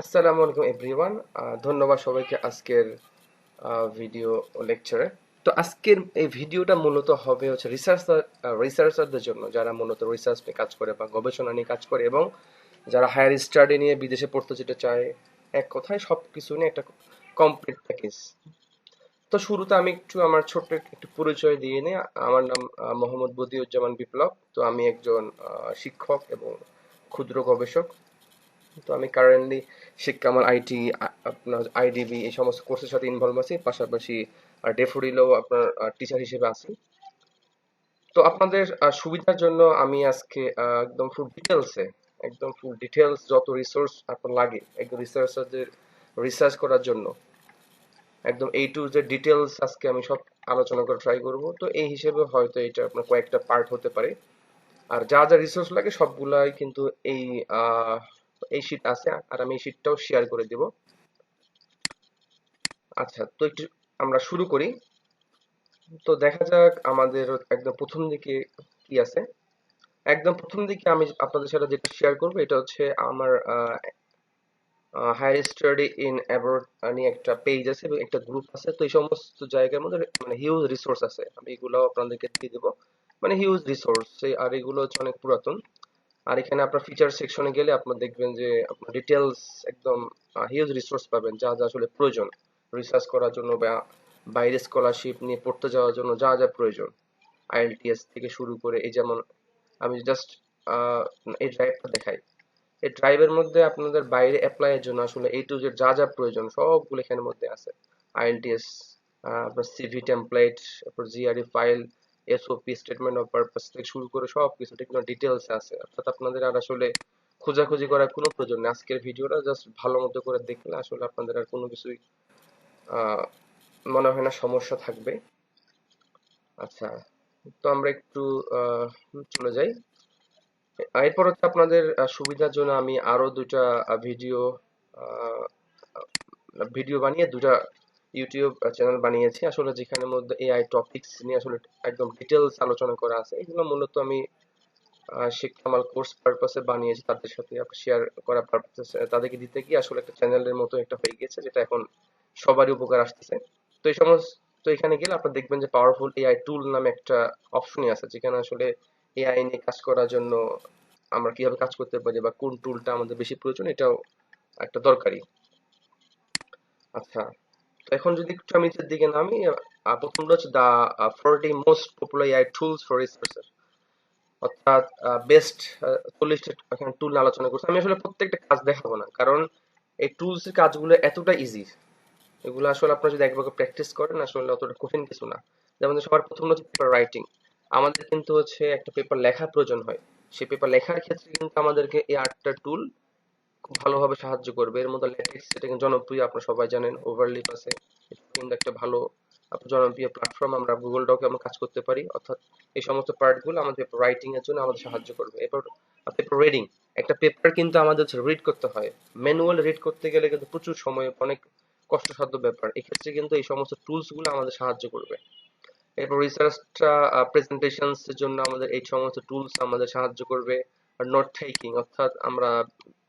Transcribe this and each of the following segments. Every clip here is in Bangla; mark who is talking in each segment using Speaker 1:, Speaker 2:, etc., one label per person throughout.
Speaker 1: আসসালামু আলাইকুম এভরিওয়ান। ধন্যবাদ সবাইকে আজকের ভিডিও লেকচারে। তো আজকের এই ভিডিওটা মূলত হবে হচ্ছে রিসার্চারদের জন্য, যারা মূলত রিসার্চ নিয়ে কাজ করে বা গবেষণা নিয়ে কাজ করে, এবং যারা হায়ার স্টাডি নিয়ে বিদেশে পড়তে যেতে চায়। এক কথায় সবকিছু নিয়ে একটা কমপ্লিট প্যাকেজ। তো শুরুতে আমি একটু আমার ছোট্ট একটু পরিচয় দিয়ে নিই। আমার নাম মোহাম্মদ বদিউজ্জামান বিপ্লব। তো আমি একজন শিক্ষক এবং ক্ষুদ্র গবেষক। তো আমি কারেন্টলি শিক্ষা আমার আইটি, আপনার আইডিবি এই সমস্ত কোর্সের সাথে ইনভলভ আছি, পাশাপাশি ডেফোডিলেও আপনার টিচার হিসেবে আছি। তো আপনাদের সুবিধার জন্য আমি আজকে একদম ফুল ডিটেলস যত রিসোর্স আপনার লাগে একদম রিসার্চারদের রিসার্চ করার জন্য একদম এই টু যে ডিটেলস আজকে আমি সব আলোচনা করে ট্রাই করব। তো এই হিসেবে হয়তো এটা আপনার কয়েকটা পার্ট হতে পারে। আর যা যা রিসোর্স লাগে সবগুলাই কিন্তু এই আহ এই শীট আছে, আর আমি এই শীটটাও শেয়ার করে দিব। আচ্ছা, তো একটু আমরা শুরু করি। তো দেখা যাক আমাদের একদম প্রথম দিকে কি আছে। একদম প্রথম দিকে আমি আপনাদের সাথে যেটা শেয়ার করবো এটা হচ্ছে আমার হায়ার স্টাডি ইন অ্যাব্রড নিয়ে একটা পেজ আছে এবং একটা গ্রুপ আছে। তো এই সমস্ত জায়গার মধ্যে মানে হিউজ রিসোর্স আছে, আমি এগুলো আপনাদেরকে দিয়ে দেবো। মানে হিউজ রিসোর্স, আর এগুলো হচ্ছে অনেক পুরাতন। আর এখানে আপনার ফিচার সেকশনে গেলে আপনার দেখবেন যে আপনার ডিটেলস একদম হিউজ রিসোর্স পাবেন, যা যা আসলে প্রয়োজন রিসার্চ করার জন্য বা বাইরে স্কলারশিপ নিয়ে পড়তে যাওয়ার জন্য যা যা প্রয়োজন। আইএলটিএস থেকে শুরু করে এই যেমন আমি জাস্ট এই ড্রাইভটা দেখাই। এই ড্রাইভের মধ্যে আপনাদের বাইরে অ্যাপ্লাই এর জন্য আসলে এই টু জেড যা যা প্রয়োজন সবগুলো এখানের মধ্যে আছে। আইএলটিএস, আপনার সিভি টেমপ্লেট, তারপর GRE file, SOP statement of purpose থেকে শুরু করে সব কিছু ডিটেলস আছে, অর্থাৎ আপনাদের আর আসলে খোঁজাখুঁজি করার কোনো প্রয়োজন নেই। আজকের ভিডিওটা জাস্ট ভালো মতো করে দেখলে আসলে আপনাদের আর কোনো কিছুই আহ, মনে হয় না সমস্যা থাকবে। আচ্ছা, তো আমরা একটু চলে যাই। এরপর হচ্ছে আপনাদের সুবিধার জন্য আমি আরো দুইটা ভিডিও ভিডিও বানিয়ে দুটা ইউটিউব চ্যানেল বানিয়েছি আসলে, যেখানের মধ্যে এআই টপিকস নিয়ে আসলে একদম ডিটেলস আলোচনা করা আছে। এগুলো মূলত আমি শিক্ষা আমার কোর্স পারপাসে বানিয়েছি, তাদের সাথে শেয়ার করা পারপাসে তাদেরকে দিতে গিয়ে আসলে একটা চ্যানেলের মতো একটা হয়ে গেছে, যেটা এখন সবারই উপকার আসতেছে। তো এই সমস্ত, তো এখানে গেলে আপনি দেখবেন যে পাওয়ারফুল এআই টুল নামে একটা অপশনই আছে, যেখানে আসলে এআই নিয়ে কাজ করার জন্য আমরা কিভাবে কাজ করতে পারি বা কোন টুলটা আমাদের বেশি প্রয়োজন, এটাও একটা দরকারি। আচ্ছা, তো এখন যদি একটু আমি নিচের দিকে নামি, প্রথমটা হচ্ছে দা 40 most popular AI tools for researcher, অর্থাৎ বেস্ট 40টা এখানে টুল আলোচনা করছি। আমি আসলে প্রত্যেকটা কাজ দেখাবো না, কারণ এই টুলস এর কাজগুলো এতটা ইজি, এগুলো আসলে আপনারা যদি একবার প্র্যাকটিস করেন আসলে অতটা কঠিন কিছু না। যেমন সবার প্রথম হচ্ছে পেপার রাইটিং। আমাদের কিন্তু হচ্ছে একটা পেপার লেখার প্রয়োজন হয়। সেই পেপার লেখার ক্ষেত্রে কিন্তু আমাদেরকে এই 8টা টুল খুব ভালোভাবে সাহায্য করবে। এর মধ্যে ল্যাটেক্স, যেটা কিন্তু জনপ্রিয়, আপনারা সবাই জানেন। ওভারলিপ আছে, এটা কিন্তু একটা ভালো জনপ্রিয় প্ল্যাটফর্ম। আমরা গুগল ডকে আমরা কাজ করতে পারি, অর্থাৎ এই সমস্ত পার্টগুলো আমাদের রাইটিং এর জন্য আমাদের সাহায্য করবে। এরপর পেপার রিডিং, একটা পেপার কিন্তু আমাদের রিড করতে হয়। ম্যানুয়াল রিড করতে গেলে কিন্তু প্রচুর সময়, অনেক কষ্টসাধ্য ব্যাপার। এক্ষেত্রে কিন্তু এই সমস্ত টুলস গুলো আমাদের সাহায্য করবে। এরপর রিসার্চটা প্রেজেন্টেশনস এর জন্য আমাদের এই সমস্ত টুলস আমাদের সাহায্য করবে। আর নোট টেকিং, অর্থাৎ আমরা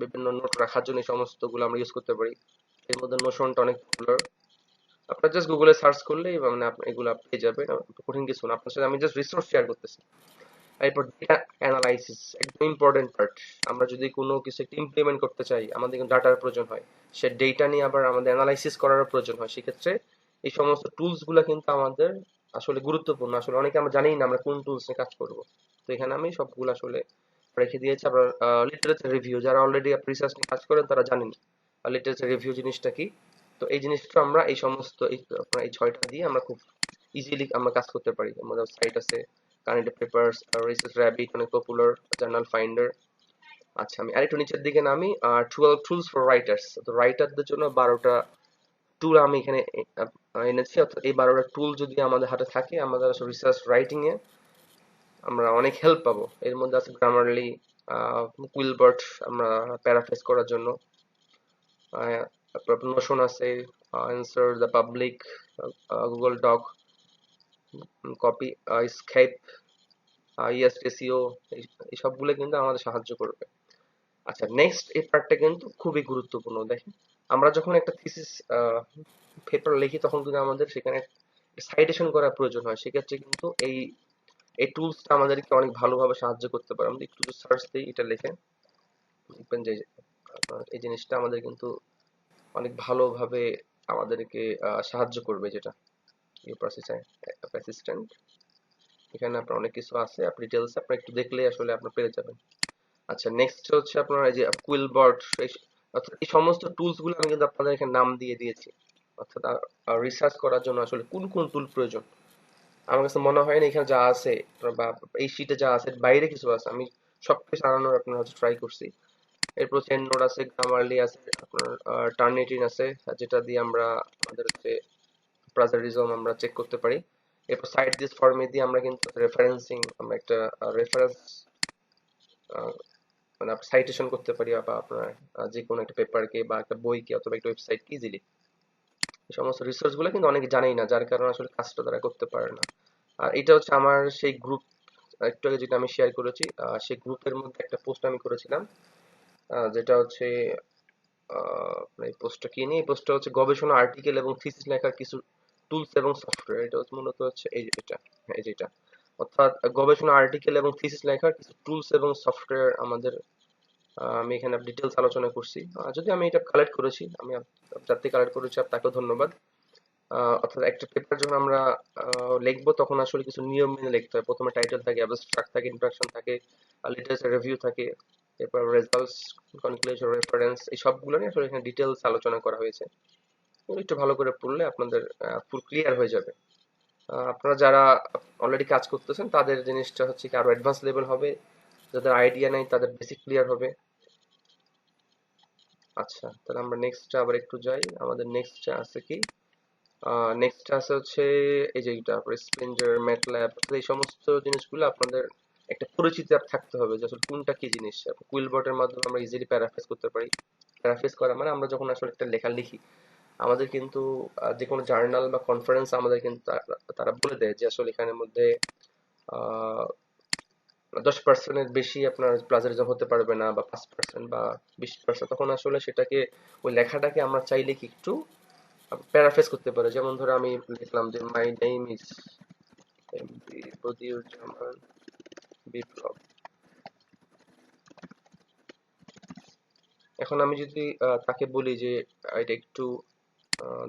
Speaker 1: বিভিন্ন নোট রাখার জন্য এই সমস্তগুলো আমরা ইউজ করতে পারি। এর মধ্যে নোশনটা অনেক পপুলার। আপনার জাস্ট গুগলে সার্চ করলেই মানে আপনি এগুলো পেয়ে যাবেন, কঠিন কিছু না। আপনার সাথে আমি জাস্ট রিসোর্স শেয়ার করতেছি। এরপর ডেটা অ্যানালাইসিস, একদম ইম্পর্টেন্ট পার্ট। আমরা যদি কোনো কিছু একটা ইমপ্লিমেন্ট করতে চাই, আমাদের কিন্তু ডাটার প্রয়োজন হয়। সে ডেটা নিয়ে আবার আমাদের অ্যানালাইসিস করারও প্রয়োজন হয়। সেক্ষেত্রে এই সমস্ত টুলস গুলা কিন্তু আমাদের আসলে গুরুত্বপূর্ণ। আসলে অনেকে আমরা জানি না আমরা কোন টুলস নিয়ে কাজ করব। তো এখানে আমি সবগুলো আসলে রেখে দিয়েছি। আবার লিটারেচার রিভিউ, যারা অলরেডি রিসার্চ নিয়ে কাজ করেন তারা জানেন লিটারেচার রিভিউ জিনিসটা কি। তো এই জিনিসটা আমরা এই সমস্ত আপনার এই 6টা দিয়ে আমরা খুব ইজিলি আমরা কাজ করতে পারি। আমাদের সাইট আছে, কারেন্ট পেপারস, রিসার্চ র্যাবিট অনেক পপুলার, জার্নাল ফাইন্ডার। আচ্ছা, আমি আরেকটু নিচের দিকে নামি। 12 টুলস ফর রাইটার্স, তো রাইটারদের জন্য 12টা টুল আমি এখানে এনেছি। অর্থাৎ এই 12টা টুল যদি আমাদের হাতে থাকে, আমাদের আসলে রিসার্চ রাইটিং এ আমরা অনেক হেল্প পাবো। এর মধ্যে আছে গ্রামারলি, কুইলবার্ট আমরা প্যারাফ্রেজ করার জন্য, তারপর নোশন আছে, Answer The Public, Google Doc, Copyscape, Yoast SEO, এই সবগুলো কিন্তু আমাদের সাহায্য করবে। আচ্ছা, নেক্সট এই পার্টটা কিন্তু খুবই গুরুত্বপূর্ণ। দেখেন, আমরা যখন একটা থিসিস পেপার লিখি তখন কিন্তু আমাদের সেখানে সাইটেশন করার প্রয়োজন হয়। সেক্ষেত্রে কিন্তু এই টুলসটা আমাদেরকে অনেক ভালোভাবে সাহায্য করতে পারে। আমরা একটু যদি সার্চ দিই এটা লিখে, দেখবেন যে আপনার এই জিনিসটা আমাদের কিন্তু অনেক ভালোভাবে আমাদেরকে সাহায্য করবে, যেটা অ্যাসিস্ট্যান্ট। এখানে আপনার অনেক কিছু আছে, আপনি ডিটেলস আপনার একটু দেখলেই আসলে আপনার পেয়ে যাবেন। আচ্ছা, নেক্সট হচ্ছে আপনার এই যে কুইলবার্ট, অর্থাৎ এই সমস্ত টুলস গুলো আমি কিন্তু আপনাদের এখানে নাম দিয়ে দিয়েছি। অর্থাৎ রিসার্চ করার জন্য আসলে কোন কোন টুল প্রয়োজন। আমার কাছে মনে হয় না এখানে যা আছে বা এই শীটে যা আছে এর বাইরে কিছু আছে। আমি সবকিছু আনানোর আপনার হচ্ছে ট্রাই করছি। এরপর হচ্ছে এন্ডনোড আছে, গ্রামারলি আছে, আপনার টার্নিটিন আছে, যেটা দিয়ে আমরা আমাদের হচ্ছে প্লাজারিজম আমরা চেক করতে পারি। এরপর সাইট দিস ফর্মে দিয়ে আমরা কিন্তু রেফারেন্সিং, আমরা একটা রেফারেন্স মানে আপনি সাইটেশন করতে পারি, বা আপনার যে কোনো একটা পেপারকে বা একটা বইকে অথবা একটা ওয়েবসাইটকে ইজিলি। এই সমস্ত রিসোর্স গুলো কিন্তু অনেকে জানেই না, যার কারণে আসলে কাজটা তারা করতে পারে না। আর এটা হচ্ছে আমার সেই গ্রুপ, একটু আগে যেটা আমি শেয়ার করেছি, সেই গ্রুপের মধ্যে একটা পোস্ট আমি করেছিলাম, যেটা হচ্ছে এই পোস্টটা কি নিয়ে, এই পোস্টটা হচ্ছে গবেষণা আর্টিকেল এবং থিসিস লেখার কিছু টুলস এবং সফটওয়্যার। এটা হচ্ছে মূলত হচ্ছে এই যে এটা, হ্যাঁ এই যেটা, অর্থাৎ গবেষণা আর্টিকেল এবং থিসিস লেখার কিছু টুলস এবং সফটওয়্যার আমাদের, আমি এখানে ডিটেলস আলোচনা করছি। যদি আমি এটা কালেক্ট করেছি, আমি যাতে কালেক্ট করেছি তাকেও ধন্যবাদ। অর্থাৎ একটা পেপার যখন আমরা লিখবো তখন আসলে কিছু নিয়ম মেনে লিখতে হয়। প্রথমে টাইটেল থাকে, অ্যাবস্ট্রাক্ট থাকে, ইন্ট্রোডাকশন থাকে, লিটারেচার রিভিউ থাকে, এরপর রেজাল্টস, কনক্লুশন, রেফারেন্স, এই সবগুলো নিয়ে আসলে এখানে ডিটেলস আলোচনা করা হয়েছে। এগুলো একটু ভালো করে পড়লে আপনাদের ফুল ক্লিয়ার হয়ে যাবে। আপনারা যারা অলরেডি কাজ করতেছেন তাদের জিনিসটা হচ্ছে কি আরো অ্যাডভান্স লেভেল হবে, যাদের আইডিয়া নেই তাদের বেসিক ক্লিয়ার হবে। আচ্ছা, তাহলে আমরা নেক্সট আবার একটু যাই। আমাদের নেক্সট আছে কি, নেক্সট আছে হচ্ছে এই যে এটা স্প্লিন্টার, ম্যাটল্যাব, এই সমস্ত জিনিসগুলো আপনাদের একটা পরিচিতি থাকতে হবে যে আসলে কোনটা কি জিনিস। কুইলবটের মাধ্যমে আমরা ইজিলি প্যারাফ্রেজ করতে পারি। প্যারাফ্রেজ করা মানে আমরা যখন আসলে একটা লেখা লিখি, আমাদের কিন্তু যে কোনো জার্নাল বা কনফারেন্স আমাদের কিন্তু তারা বলে দেয় যে আসলে এখানের মধ্যে 10%-এর বেশি আপনার প্লাজারিজম হতে পারবে না, বা 5% বা 20%। তখন আসলে সেটাকে, ওই লেখাটাকে আমরা চাইলে কি একটু প্যারাফ্রেজ করতে পারি। যেমন ধরো আমি লিখলাম যে my name is MD Badiuzzaman Biplob. এখন আমি যদি তাকে বলি যে এটা একটু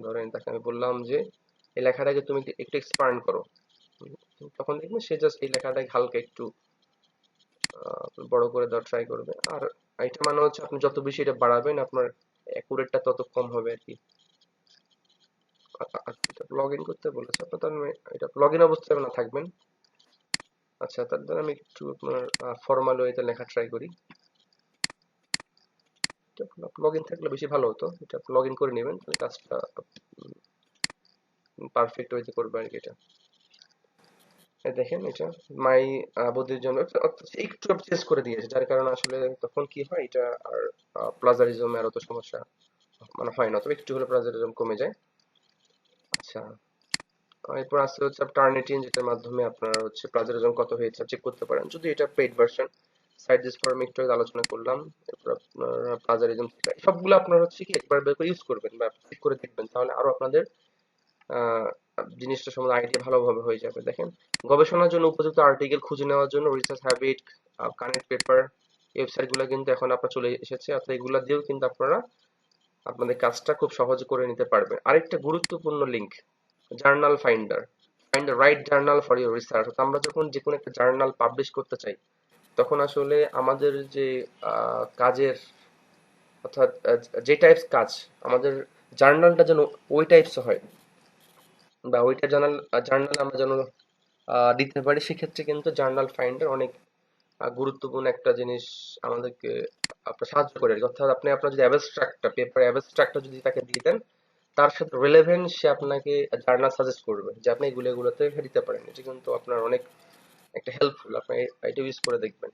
Speaker 1: ধরেন তাকে আমি বললাম যে এই লেখাটাকে তুমি একটু এক্সপ্যান্ড করো, তখন দেখবেন সে জাস্ট এই লেখাটাকে হালকা একটু বড় করে দেওয়ার ট্রাই করবে। আর এটা মানে হচ্ছে আপনি যত বেশি এটা বাড়াবেন আপনার অ্যাকুরেটটা তত কম হবে আর কি। এটা লগ ইন করতে বলেছে আপনার, তার মানে এটা লগ ইন অবস্থায় না থাকবেন। আচ্ছা, তার দ্বারা আমি একটু আপনার ফর্মাল ওয়েতে লেখা ট্রাই করি। লগ ইন থাকলে বেশি ভালো হতো, এটা লগ ইন করে নেবেন, তাহলে কাজটা পারফেক্ট ওয়েতে করবে আর কি। এটা দেখেন, এটা মাই বদির জন্য অর্থাৎ একটু চেঞ্জ করে দিয়েছে, যার কারণে আসলে তখন কি হয়, এটা আর প্লাজারিজমে আর অত সমস্যা মানে হয় না, তবে একটু হলে প্লাজারিজম কমে যায়। আচ্ছা, এরপর আসছে হচ্ছে টার্নিটিন, যেটার মাধ্যমে আপনার হচ্ছে প্লাজারিজম কত হয়েছে চেক করতে পারেন, যদি এটা paid version. Side this form একটু আগে আলোচনা করলাম। এরপর আপনার প্লাজারিজম সবগুলো আপনার হচ্ছে কি একবার বের করে ইউজ করবেন বা চেক করে দেখবেন, তাহলে আরো আপনাদের আহ, জিনিসটা সম্বন্ধে আইডিয়া ভালোভাবে হয়ে যাবে। দেখেন, গবেষণার জন্য উপযুক্ত আর্টিকেল খুঁজে নেওয়ার জন্য research habit, connect paper, website গুলো কিন্তু এখন আপনার চলে এসেছে। অর্থাৎ এগুলা দিয়েও কিন্তু আপনারা আপনাদের কাজটা খুব সহজে করে নিতে পারবেন। আরেকটা গুরুত্বপূর্ণ link, journal finder. Find the right journal for your research. আমরা যখন যে কোনো একটা জার্নাল পাবলিশ করতে চাই তখন আসলে আমাদের যে কাজের, অর্থাৎ যে টাইপস কাজ, আমাদের জার্নালটা যেন ওই টাইপস হয়, বা ওইটা জার্নাল জার্নাল আমরা যেন দিতে পারি, সেক্ষেত্রে কিন্তু জার্নাল ফাইন্ডার অনেক গুরুত্বপূর্ণ একটা জিনিস আমাদেরকে আপনার সাহায্য করে আর কি। অর্থাৎ আপনি আপনার যদি অ্যাবস্ট্রাক্টটা, পেপার অ্যাবস্ট্রাক্টটা যদি তাকে দিয়ে দেন, তার সাথে রিলেভেন্ট সে আপনাকে জার্নাল সাজেস্ট করবে যে আপনি এগুলো এগুলোতে দিতে পারেন। এটা কিন্তু আপনার অনেক একটা হেল্পফুল, আপনি এটা ইউজ করে দেখবেন।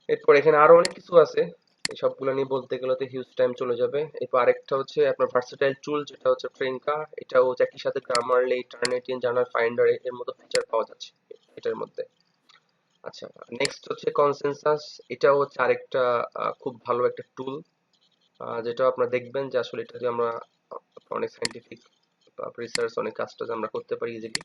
Speaker 1: এরপর এখানে আরো অনেক কিছু আছে, এই সবগুলো নিয়ে বলতে গেলে তো হিউজ টাইম চলে যাবে। এরপর আরেকটা হচ্ছে আপনার ভার্সেটাইল টুল, যেটা হচ্ছে ট্রেনকা। এটাও একই সাথে গ্রামারলি, টার্নিটিন, জার্নাল ফাইন্ডার এর মতো ফিচার পাওয়া যাচ্ছে এটার মধ্যে। আচ্ছা, নেক্সট হচ্ছে কনসেনসাস। এটাও হচ্ছে আরেকটা খুব ভালো একটা টুল, যেটা আপনারা দেখবেন যে আসলে এটা দিয়ে আমরা অনেক সাইন্টিফিক রিসার্চ, অনেক কাজ টাজ আমরা করতে পারি ইজিলি।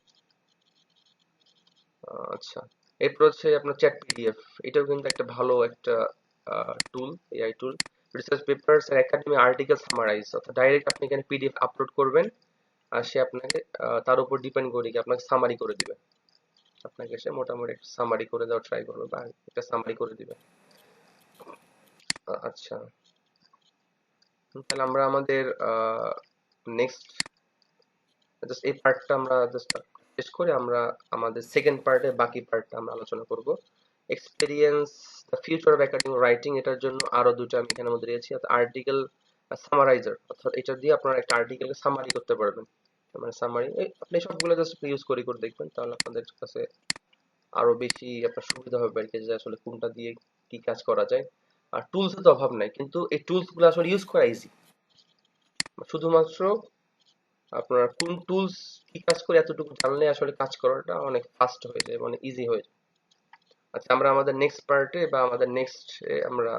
Speaker 1: আচ্ছা, এরপর হচ্ছে আপনার চ্যাট পিডিএফ। এটাও কিন্তু একটা ভালো একটা টুল, এআই টুল। রিসার্চ পেপারস আর একাডেমিক আর্টিকেল সামারাইজ, অর্থাৎ ডাইরেক্ট আপনি এখানে পিডিএফ আপলোড করবেন আর সে আপনাকে তার উপর ডিপেন্ড করে কি আপনাকে সামারি করে দিবে। আপনাকে সে মোটামুটি একটা সামারি করে দেওয়ার ট্রাই করবে বা একটা সামারি করে দিবে। আচ্ছা, তাহলে আমরা আমাদের নেক্সট জাস্ট এই পার্টটা আমরা জাস্ট শেষ করে আমরা আমাদের সেকেন্ড পার্টে বাকি পার্টটা আমরা আলোচনা করব। Experience the future of academic writing, এটার জন্য আরো দুটো আমি এখানের মধ্যে দিয়েছি, আর্টিকেল সামারাইজার, অর্থাৎ এটা দিয়ে আপনারা একটা আর্টিকেলকে সামারি করতে পারবেন। মানে সামারি আপনি সবগুলো জাস্ট ইউজ করে দেখবেন, তাহলে আপনাদের কাছে আরো বেশি আপনার সুবিধা হবে আর কি, যে আসলে কোনটা দিয়ে কি কাজ করা যায়। আর টুলস এর তো অভাব নাই, কিন্তু এই টুলস গুলো আসলে ইউজ করা ইজি। শুধুমাত্র আপনার কোন টুলস কি কাজ করে এতটুকু জানলে আসলে কাজ করাটা অনেক ফাস্ট হয়ে যায়, মানে ইজি হয়ে যায়। আচ্ছা, আমরা আমাদের নেক্সট পার্টে বা আমাদের নেক্সট আমরা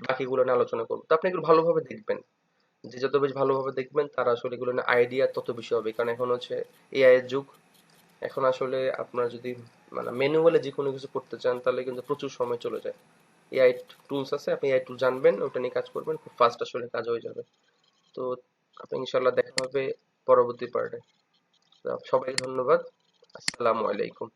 Speaker 1: বাকিগুলো নিয়ে আলোচনা করবো। তো আপনি এগুলো ভালোভাবে দেখবেন, যে যত বেশি ভালোভাবে দেখবেন তার আসলে এগুলো নিয়ে আইডিয়া তত বেশি হবে, কারণ এখন হচ্ছে এআই এর যুগ। এখন আসলে আপনার যদি মানে ম্যানুয়ালি যে কোনো কিছু করতে চান তাহলে কিন্তু প্রচুর সময় চলে যায়। এআই টুলস আছে, আপনি এআই টুল জানবেন, ওটা নিয়ে কাজ করবেন, খুব ফাস্ট আসলে কাজ হয়ে যাবে। তো আপনি ইনশাল্লাহ দেখা হবে পরবর্তী পার্টে। সবাইকে ধন্যবাদ। আসসালামু আলাইকুম।